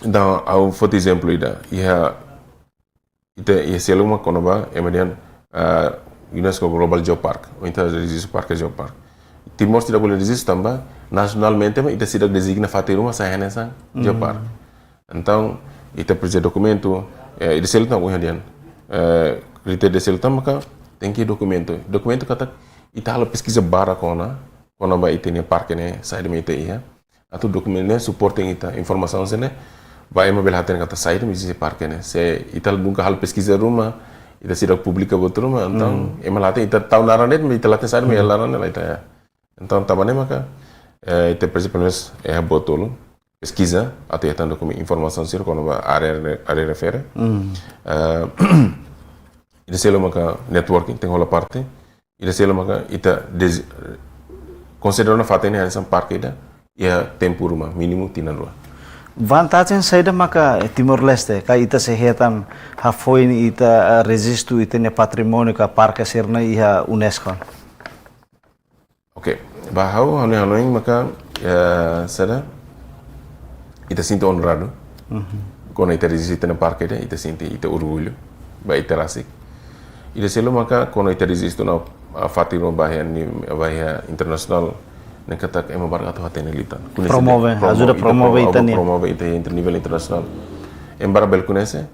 B: Então, ao for exemplo ida ia seluma konoba emedian UNESCO Global Geopark ou então registro Parque Geopark. Timor tidak boleh registro tambah nacionalmente mas ita tidak designa fatiruma saya nessa Geopark. Então, ita precisa documento ida seluma kemudian kriteria de seluma maka tem que documento kata ita hala pesquisa bara konoba ita ni parque ne sai de ita ia atau dokumennya supporting ita informação sene vai mobile haten kata site misi parque ne se ita nunca hal pesquisa rumah ita sidak publica bot rumah então emalate ita tahu naranet ita latih site me laran la ita então tabane maka ita principalmente botolo pesquisa atau ita dokumen informação sir kono área refere ita selo maka networking tem rola parte ita selo maka ita considerando fatene hansan parque ida ya tempo rumah minimum tinan rua.
A: Vantagem saída maka Timor Leste ka ita sehetan hafoi ita registro ita ne patrimônio ka parque serna iha UNESCO.
B: Oke, bahau hanoing maka sada ita sinto honrado. Quando ita registro ita ne parque ita sinto ita orgulho ba ita rasik. Ita selo maka quando ita registro na fatiro bahia internasional nem kata ema barang atau hati nelitan.
A: Ajuda promove ita ni.
B: Promove ita entre nível internacional. Embara bel conhece.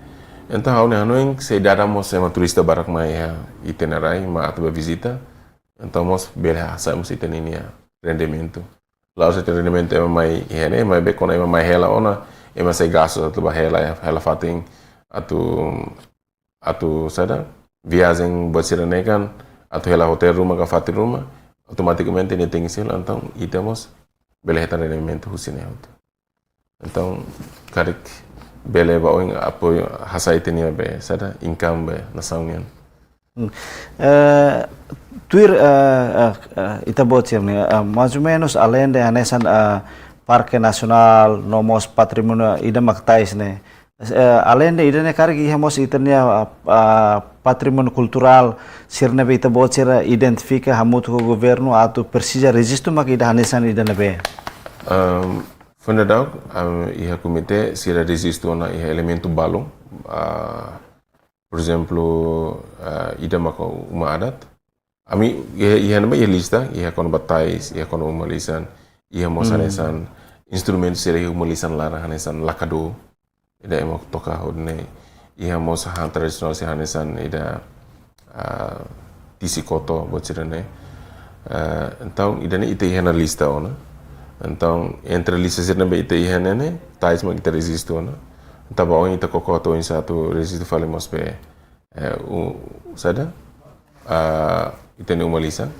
B: Então hau ne hanoing se daramos ema turista barak mai itinerai ma atau visita. Então mos bel saímos ita ni rendimento. Lá o rendimento ema mai hene, mai be kona ema mai hela ona ema se gasto atau hela fating atau sada viagem buat siranekan atau hela hotel rumah ka fatir rumah automaticamente ele tem que ser então e temos beleza rendimento husine então karik bele ba ong apoio hasai tenia be sada income be nação nian tuir ita bocir ne mais ou menos além de anesan Parque Nacional nomos patrimônio ida maktais ne além de ida ne karik ihamos itania patrimônio cultural sirna be ita bocir identifica hamut ko governo atau precisa registro mak ida hanesan ida nebe fundador iha komite sira registro na iha elemento balong por exemplo ida mako uma adat ami iha nama iha lista iha kono batais iha kono uma lisan ia mo sanesan instrumen seri umulisan lara hanesan lakado ida emo toka hodne ia mo sahan tradisional si hanesan ida tisi koto bocirane então ida ne ite ihana lista ona então entre lista sirna be ite ihana ne tais mo ite resisto ona então ba ita kokoto in satu resisto falemos be sada ite ne umalisan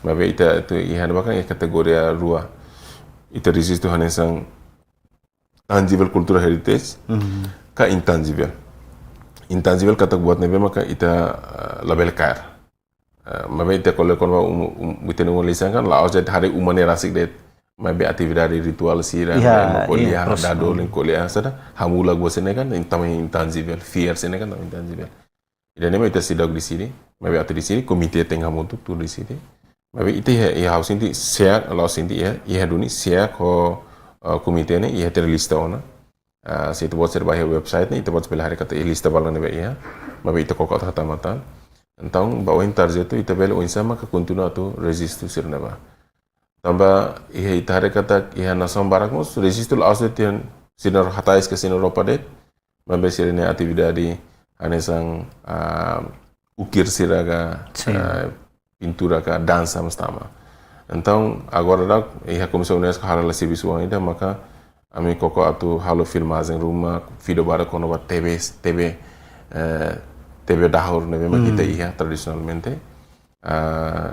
B: mabe ita tu ihana bakan kategoria rua ita resisto hanesan tangible cultural heritage ka intangible intangible kata buat nebe maka ita label kar mabe ita kalau ita nunggu lisan kan la ausat hari umane rasik det mabe atividade ritual sira kuliah dado ling kuliah sada hamula gua sene kan intangible fear sene kan intangible ida nebe ita sidak di sini mabe ati di sini komite tengah mutuk tu di sini mabe ita ya housing di siak la sini ya duni siak ho komite ne ya terlista ona se itu buat serba website ne itu buat sebelah hari kata lista balang nebe ya mabe ita kokot kata mata então bawa target tu ita belo insama ka continua tu resistu sirna ba tamba ita hari kata nasam barak mos resistu la ausdet yang sinar hatais ke sinar ropa det mabe sirene atividade anesang ukir siraga pintura ka dança mestama então agora da a comissão UNESCO hala la serviço ainda maka ami koko atu halo filmagem rumah video bara kono ba TV dahur nebe kita iya tradisionalmente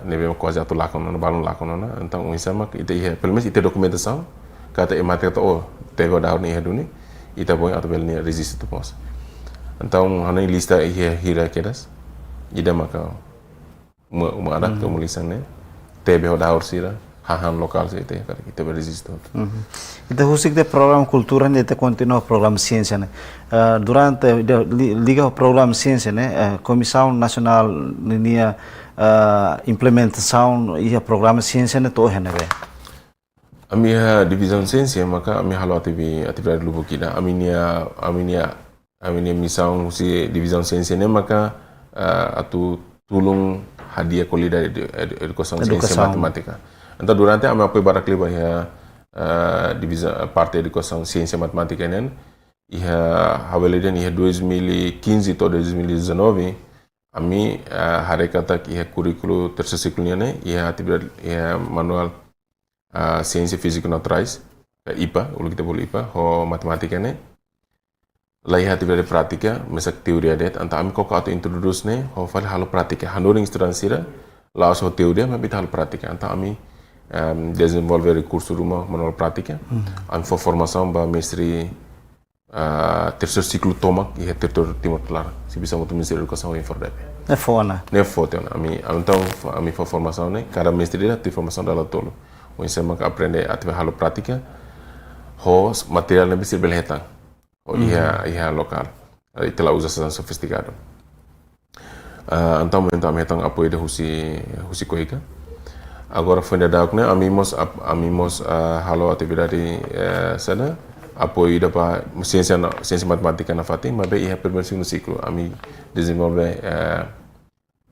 B: nebe coisa atu lakono balon lakono então insama kita iya pelo menos ite documentação kata materi to TV dahur ni duni ita boy atu bel ni resist tu pos então hana lista iya hira kedas ida maka uma adat kemulisan ne TV dahur sira hahan lokal sih itu ya kita beresist
A: Itu khusus de program cultura ne te continua program ciência ne durante liga program ciência ne Comissão Nacional nia implementação ia programa ciência ne to hene be
B: a minha divisão ciência maka a minha halo atividade lubu kita a minha missão si divisão ciência ne maka atu tulung hadiah kuliah educação ciência matematika então durante a minha barak liba ya divisão parte de educação ciência matemática nen ia haweleden ia 2015 to 2019 ami hari kata ia currículo terceiro ciclo ne ia atividade ia manual ciência física naturais IPA ulu kita boleh IPA ho matematika ne lai atividade prática mesak teoria det anta ami kok atau introduce ne ho fal halo prática handoring estudante sira la so teoria mas halo prática anta ami desenvolver recurso rumah manual prática am formação ba mestre terceiro ciclo tomak e território timor telar se bisa muito ministério educação e fordep
A: ne fona
B: ami então ami formação ne cada mestre dia tem formação dela tolo o ensino que aprende a ter halo prática ho material ne bisa belhetang o ia local itulah usa sangat sofisticado então ami tang apoio de husi coica agora foi da né amimos halo atividade sana apoio da para ciência matemática na Fatim mas bem primeiro segundo ciclo ami desenvolve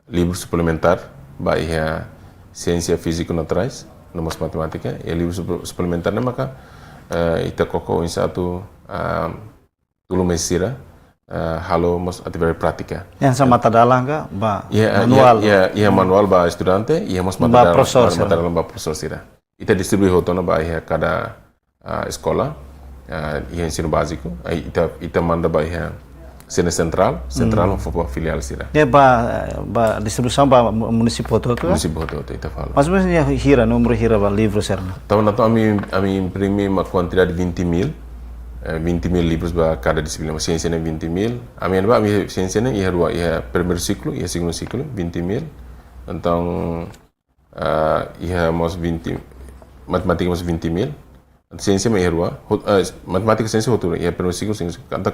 B: livro suplementar ba ciência física naturais nomos matemática e livro suplementar na maka ita koko in satu dulu mesira halo mos atividade prática.
A: Yang sama tadalang ka ba
B: manual? Manual ba estudante, mos material ba professor sira. Ita distribui hotona ba cada escola, ensino básico. Ita manda ba sene central for filial sira.
A: Ya ba distribuição ba municipal to?
B: Municipal to ita fala.
A: Mas mesmo hira número hira ba livro serna.
B: Então nato ami imprimi uma quantidade de 20.000 livros para cada disciplina. Ciência ne 20.000. A minha ciência ne ia primeiro ciclo, ia segundo ciclo 20.000. Então ia mos 20 matemática mos 20.000. Ciência me ia matemática ciência outro ia primeiro ciclo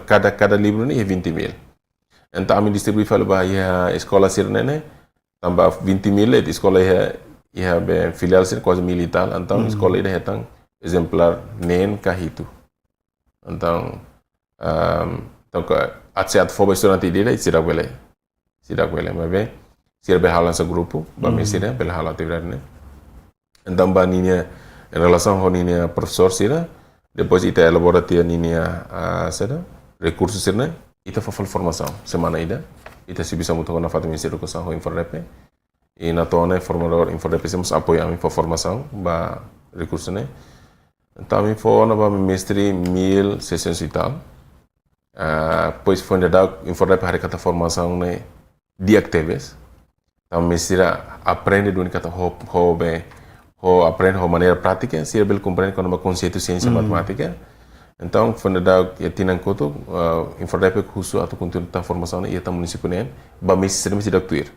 B: cada livro ne ia 20.000. Então a minha distribui fala ba ia escola sirne ne tambah 20.000 et escola ia be filial sir quase militar. Então escola ia hetang exemplar nen kahitu. Então at for estudante dele sidak bele mas bem sira be halan sa grupo ba mesira bele hala atividade né então ba ninya em relação ao ninia professor sira, depois ita elaboratia ninia recursos sirne, ita fafal formação semana ida, ita se bisa muito na fato Ministério da Educação ao Inforrep, e na tona formador Inforrep temos apoio a mim para formação, ba recursos né. Então a foi na ba mestre 1600 e tal. Pois foi na Inforrep hari kata formação né dia actives. Então mestra aprende do kata aprende de maneira prática, se ele compreende quando uma conceito de ciência matemática. Então foi na tinang koto Inforrep khusus atau conteúdo da formação né ia tam município né ba mestre mestre daktuir.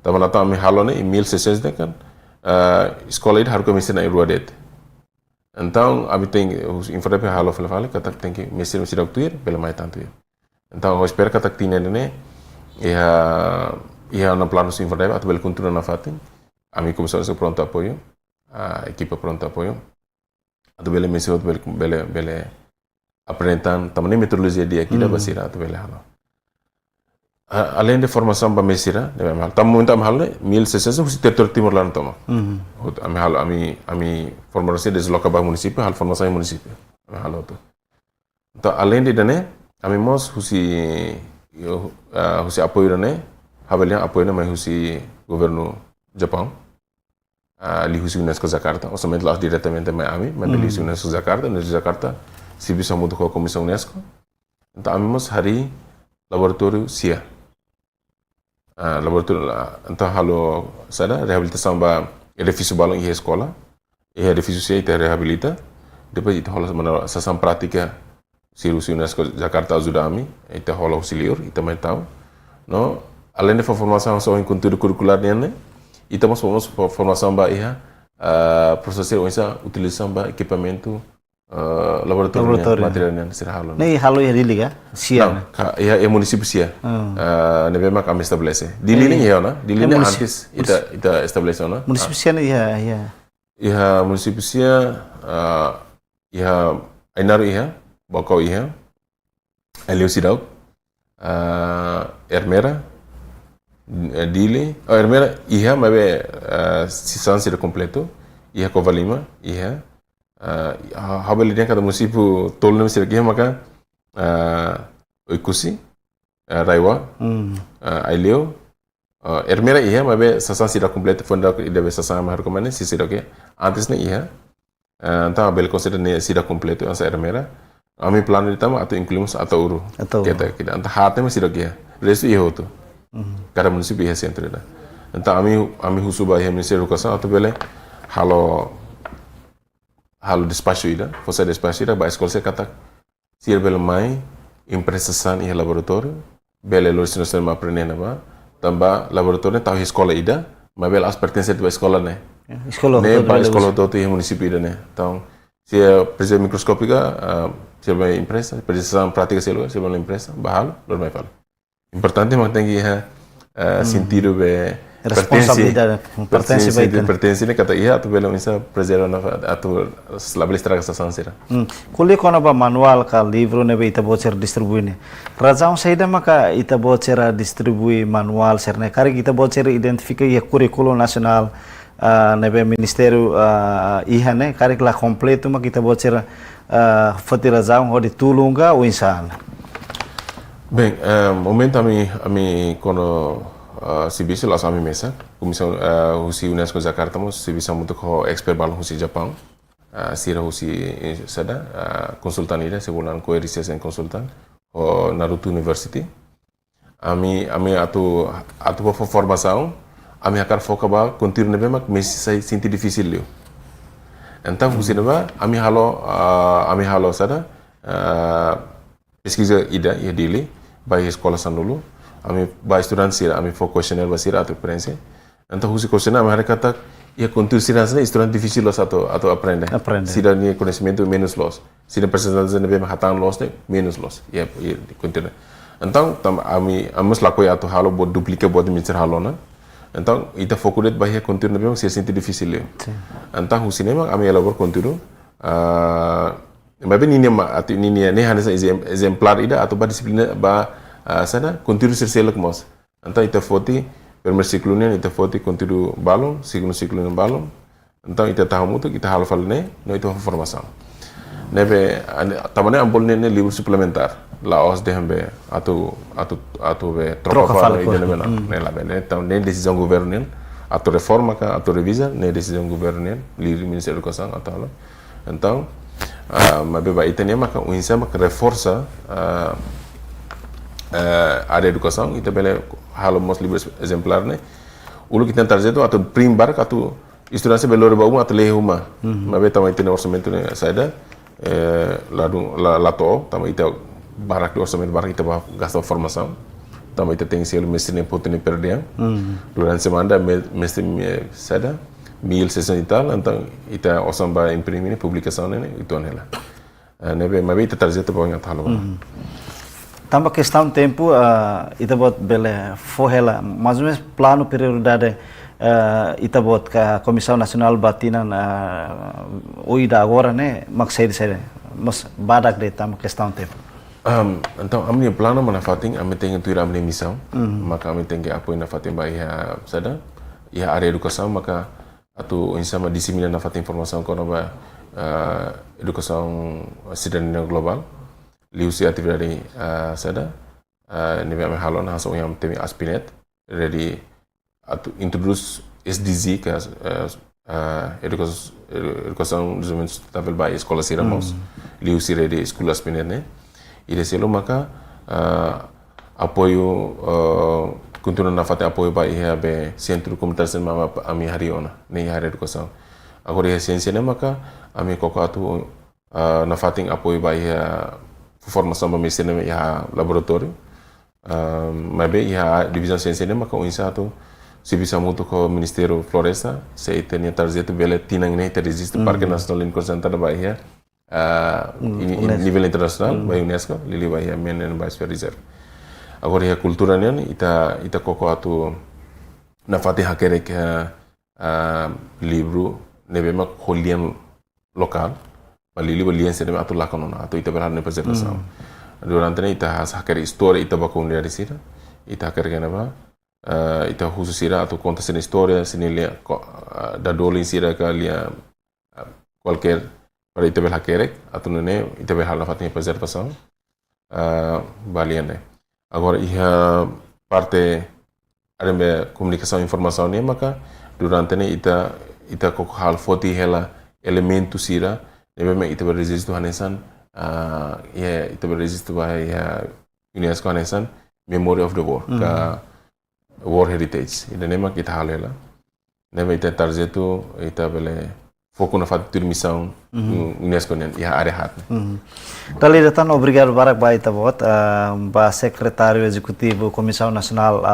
B: Então lá tam halo né 1600 né kan escola itu harus mestre na Ruadet. Então, a tem os Inforrep halo fala kata tem que mestre daktuir pela mais tanto. Então, eu espero kata tinha né ia na plano do Inforrep atau bel continua na fatin. A mim comissão de pronto apoio, a equipa pronto apoio. Atau bel mestre bel apresentan também metodologia dia aqui da basira atau bel halo. Além de formação para mesira, tamu minta mahal ne 1600 husi território timur lan toma. Ami hal ami formasi desloca ba município, hal formação em município. Ami hal tu. Então além de dane, ami mos husi apoio ne, habelia apoio ne mai husi governo Japão. Ali husi UNESCO Jakarta, ou somente lá diretamente mai ami, mas ali husi UNESCO Jakarta, no Jakarta se bisa muito com a comissão UNESCO. Então ami mos hari laboratório SIA. Laboratório então halo sada reabilitação ba edifício balão e escola e edifício se ita reabilita depois ita halo mana sasam prática Sirus UNESCO Jakarta ajuda ami ita halo auxiliar ita mai tahu no além de formação só em conteúdo curricular né ita mas formação ba iha procesar uisa utilização ba equipamento laboratório materialnya sira halo.
A: Nei halo ya dili ka? Sia.
B: Ya município sia. Nebe mak kami estabelece. Dili ni ya na, dili ni antes ita estabelece na.
A: Município sia ya.
B: Ya município sia ya Ainaru ya, Bokau ya. Elio Sidau. Ermera Dili, Ermera iya mabe sisan sira completo. Iya Covalima iya. Habeli dia kata município tolong mesir kia maka Oikusi, Raiwa, Aileo, Ermera iya, mabe sasan sida completo fonda ida be sasan ma recomende si sida ke antes ne iya. Então abel considera ne sida completo ansa Ermera. Ami plano ditama atau incluímos atau uru. Kita anta harte mesir kia. Resto iya hoto. Cada município iya centro da. Então ami husuba iya Ministério da Educação atau bele halo despacho ida, você despacho ida, ba escola se kata sir bel mai impressasan ia laboratório, bele lo sino ma aprendendo ba, tamba laboratório tahu escola ida, mas bel as pertence da escola né. Escola do ia município ida né. Então, se a presença microscópica, se a impressa, precisão prática se a impressa, bahalo, lo mai fala. Importante mantém que sentido be
A: responsabilidade
B: pertence ne kata iya atau belum bisa preservar atau label estraga sansira.
A: Kuliah kona ba manual ka livro ne be ita bocer distribui ne. Razão saída maka ita bocer distribui manual serne kari kita bocer identifica ya currículo nacional ne be ministério iha ne kari la completo maka kita bocer fati razão ho ditulunga o insan.
B: Bem, momento ami kono se bisa lá sami mesa comissão husi UNESCO Jakarta mos se bisa muito com expert balão husi Japão sira husi sada konsultan ida sebulan ko research and consultant o Naruto University ami atu formação ami akar foca ba continuar nebe mak mesi sai sinti difícil leu então husi neba ami halo sada pesquisa ida ia dili by escola sanulu ami ba estudante sira ami fo questionnaire basira atau experiência então husi questionnaire ami kata ia contour sira sana estudante difícil los atau aprende sira ni conhecimento menos los sira percentage ne be hatan los ne menos los ia contour então ami amos lakoi atau halo bod duplica bod mister halo na então ita fokudet bahia contour ne be sira sinti difícil le então husi ne ami elabor contour Mabé ninia ne hanesa exemplar ida atau ba disiplina ba sana conteúdo serselak mos. Então ita foti primeiro ciclo ita foti conteúdo balon, segundo ciclo balon, Então ita tahu muito kita hal falne no itu formação. Nebe tamane ampol ne livro suplementar. La os de hambe atu be troca fala ide ne mena ne la bene. Então ne decisão governo atu reforma ka atu revisa ne decisão governo livre Ministério da Educação atau. Então mabeba itania maka uinsa maka reforça área de educação ita bele halo mos livros exemplar ne ulu kita tarjeto atau primbar atau estudante belor baum atau lehuma mabe tama itene orçamento ne saida lato tama ita barak de orçamento barak ita gasta formação tama ita tem selo mestre ne potene perder durante semana mestre saida 1600 e tal, então ita osam ba imprimir publicação ne itu nela nebe mabe ita tarjeto ba ngat halo
A: tambah questão tempo ita bot bele forrela mais ou menos plano prioridade ita bot ka Comissão Nacional Batinan oida agora né maksai mas badak de tambah questão tempo
B: então amni plano mana fating ami tengen tuira amni missão maka ami tengen apoio na fating ba ia sada ia área educação maka atau insama diseminar na fating informação kono ba educação cidadania global liusi atividade sada nível ame halon haso yang temi aspinet ready atu introduce SDG que educação desenvolvimento sustentável by escola siramos liusi ready escola aspinet ne ide selo maka apoio continua na fate apoio by be centro comunitário mama ami hariona ne hari educação agora a ciência ne maka ami kokatu na fating apoio by formação para medicina ya laboratório, mas ya divisão ciência maka unsa tu se bisa muito com o Ministério Floresta, se tem tarjeta bela tinang ne resiste Parque Nacional Concentrado Bahia nível internacional by UNESCO, lili Bahia men Biosphere Reserve. Agora ya cultura ne ita koko atu na fati hakere que livro nebe mak holian lokal Malili balian sedem atau lakonon atau ita berhadap preservação. Durante ne ita hacker história ita bakun dari sira. Ita hacker kenapa? Ita khusus sira atau conta sen história senilia da dolin sira kalia qualquer para ita bel hacker atau ne ita berhadap fatnya preservação. Balian ne. Agora ia parte ada komunikasi informação ne maka durante ne ita kok hal foti hela elementu sira Nebe ita berresist tu hanesan, ya ita berresist tu ya UNESCO hanesan Memory of the War, ka War Heritage. Ida nema kita halela. Nebe ita tarjetu ita bele foco na fat missão UNESCO nen ya are hat.
A: Dali datan obrigado barak ba ita bot ba secretário executivo Comissão Nacional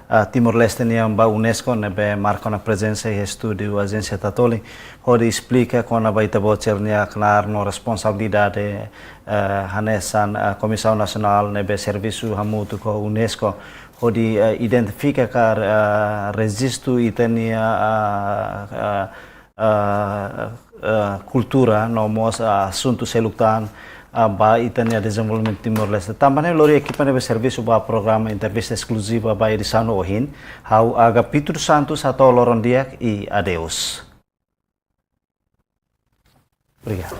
A: Timor-Leste niam ba UNESCO nebe marca na presença e estúdio agência Tatoli onde explica quando vai ter bocer nia knar no responsabilidade hanesan Comissão Nacional nebe serviço hamutu ko UNESCO onde identifica car registro itenia cultura no mos assunto selutan ba itania desenvolvimento Timor-Leste. Também lori equipa nebe serviço ba programa entrevista exclusiva ba edisano ohin. Hau aga Pedro Santos atau loron diak e adeus. Obrigado.